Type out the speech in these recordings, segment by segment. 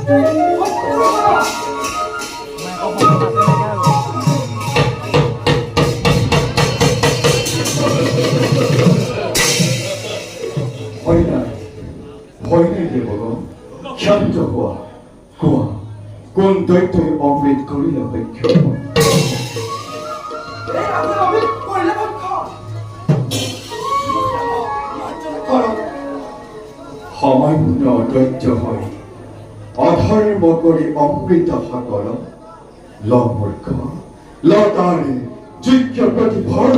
হয়নে দেবগ ক্ষান্ত হোৱা কোৱা কোন দৈত্যই অমৃত কৰিলে ভক্ষণ সামান্য দৈত্য হৈ অধৰ্ম কৰি অমৃত সাগৰ মূৰ্খ তাৰে যোগ্য প্ৰতিভৰ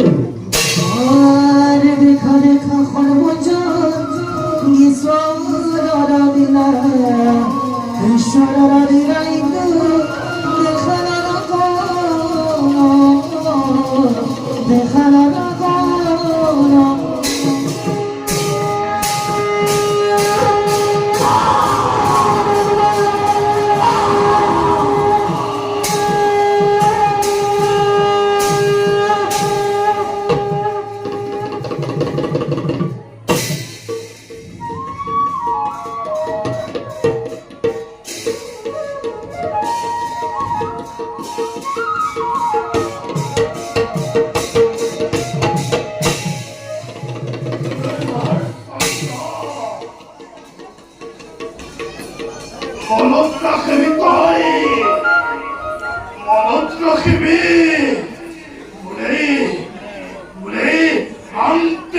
দেখা দেখা সৰ্বজন ঈশ্বৰ দিলা ঈশ্বৰ দিলাই দেখা না দেখা না মনত ৰাখিবি তই মনত ৰাখিবি